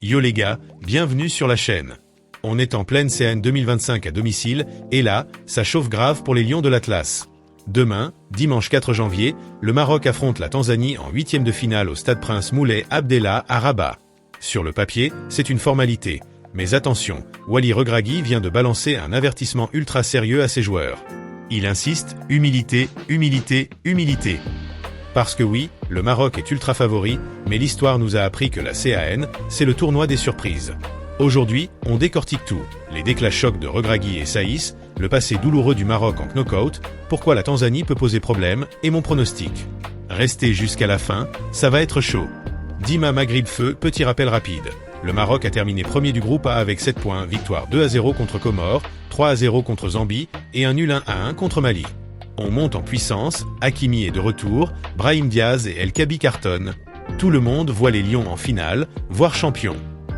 Yo les gars, bienvenue sur la chaîne. On est en pleine CAN 2025 à domicile, et là, ça chauffe grave pour les Lions de l'Atlas. Demain, dimanche 4 janvier, le Maroc affronte la Tanzanie en 8e de finale au stade Prince Moulay Abdellah à Rabat. Sur le papier, c'est une formalité. Mais attention, Wally Regragui vient de balancer un avertissement ultra sérieux à ses joueurs. Il insiste, humilité, humilité, humilité. Parce que oui, le Maroc est ultra favori, mais l'histoire nous a appris que la CAN, c'est le tournoi des surprises. Aujourd'hui, on décortique tout, les déclats chocs de Regragui et Saïs, le passé douloureux du Maroc en knock-out, pourquoi la Tanzanie peut poser problème, et mon pronostic. Restez jusqu'à la fin, ça va être chaud. Dima Maghrib Feu, petit rappel rapide. Le Maroc a terminé premier du groupe A avec 7 points, victoire 2-0 contre Comores, 3-0 contre Zambie, et un nul 1-1 contre Mali. On monte en puissance, Hakimi est de retour, Brahim Diaz et El Kabi cartonnent. Tout le monde voit les Lions en finale, voire champions.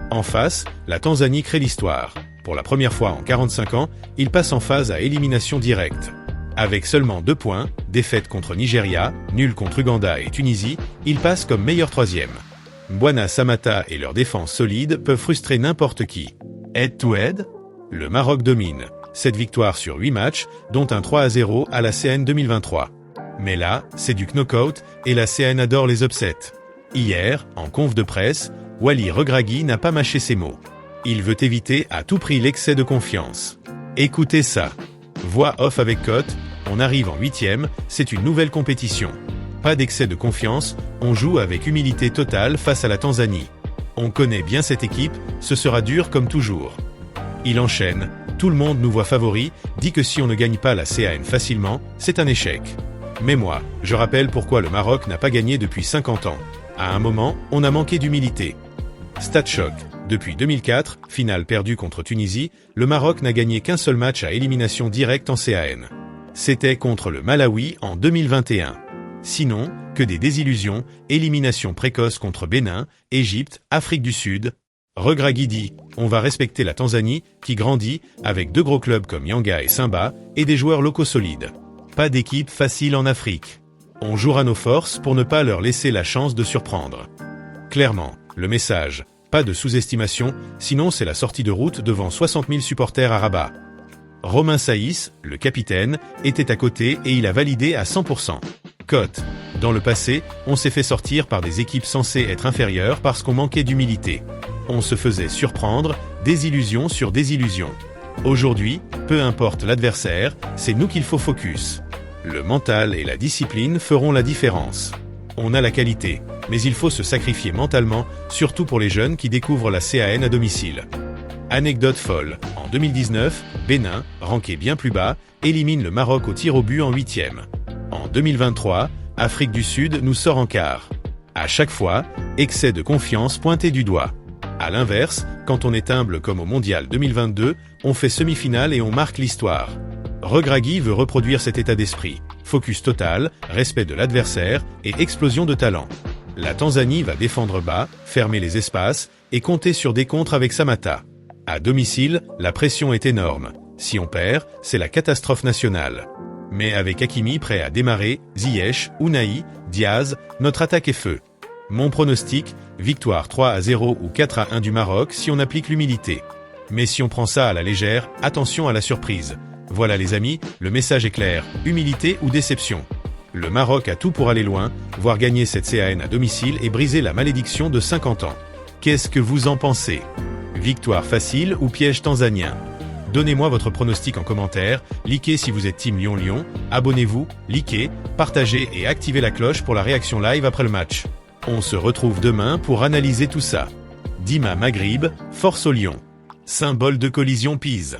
En face, la Tanzanie crée l'histoire. Pour la première fois en 45 ans, il passe en phase à élimination directe. Avec seulement 2 points, défaite contre Nigeria, nul contre Uganda et Tunisie, il passe comme meilleur troisième. Mbwana Samatta et leur défense solide peuvent frustrer n'importe qui. Head to head, le Maroc domine. 7 victoires sur 8 matchs, dont un 3-0 à la CAN 2023. Mais là, c'est du knock-out, et la CAN adore les upsets. Hier, en conf de presse, Wally Regragui n'a pas mâché ses mots. Il veut éviter à tout prix l'excès de confiance. Écoutez ça. Voix off avec cote, on arrive en 8e, c'est une nouvelle compétition. Pas d'excès de confiance, on joue avec humilité totale face à la Tanzanie. On connaît bien cette équipe, ce sera dur comme toujours. Il enchaîne, tout le monde nous voit favoris, dit que si on ne gagne pas la CAN facilement, c'est un échec. Mais moi, je rappelle pourquoi le Maroc n'a pas gagné depuis 50 ans. À un moment, on a manqué d'humilité. Stat choc. Depuis 2004, finale perdue contre Tunisie, le Maroc n'a gagné qu'un seul match à élimination directe en CAN. C'était contre le Malawi en 2021. Sinon, que des désillusions, élimination précoce contre Bénin, Égypte, Afrique du Sud. Regragui dit, on va respecter la Tanzanie, qui grandit, avec 2 gros clubs comme Yanga et Simba, et des joueurs locaux solides. Pas d'équipe facile en Afrique. On jouera nos forces pour ne pas leur laisser la chance de surprendre. Clairement, le message, pas de sous-estimation, sinon c'est la sortie de route devant 60 000 supporters à Rabat. Romain Saïs, le capitaine, était à côté et il a validé à 100%. Cote. Dans le passé, on s'est fait sortir par des équipes censées être inférieures parce qu'on manquait d'humilité. On se faisait surprendre, désillusion sur désillusion. Aujourd'hui, peu importe l'adversaire, c'est nous qu'il faut focus. Le mental et la discipline feront la différence. On a la qualité, mais il faut se sacrifier mentalement, surtout pour les jeunes qui découvrent la CAN à domicile. Anecdote folle, en 2019, Bénin, ranké bien plus bas, élimine le Maroc au tir au but en 8e. En 2023, Afrique du Sud nous sort en quart. À chaque fois, excès de confiance pointé du doigt. À l'inverse, quand on est humble comme au Mondial 2022, on fait semi-finale et on marque l'histoire. Regragui veut reproduire cet état d'esprit. Focus total, respect de l'adversaire et explosion de talent. La Tanzanie va défendre bas, fermer les espaces et compter sur des contres avec Samatta. À domicile, la pression est énorme. Si on perd, c'est la catastrophe nationale. Mais avec Hakimi prêt à démarrer, Ziyech, Ounahi, Diaz, notre attaque est feu. Mon pronostic, victoire 3-0 ou 4-1 du Maroc si on applique l'humilité. Mais si on prend ça à la légère, attention à la surprise. Voilà les amis, le message est clair, humilité ou déception. Le Maroc a tout pour aller loin, voire gagner cette CAN à domicile et briser la malédiction de 50 ans. Qu'est-ce que vous en pensez? Victoire facile ou piège tanzanien? Donnez-moi votre pronostic en commentaire, likez si vous êtes team Lyon-Lyon, abonnez-vous, likez, partagez et activez la cloche pour la réaction live après le match. On se retrouve demain pour analyser tout ça. Dima Maghrib, force au Lion. Symbole de collision Pise.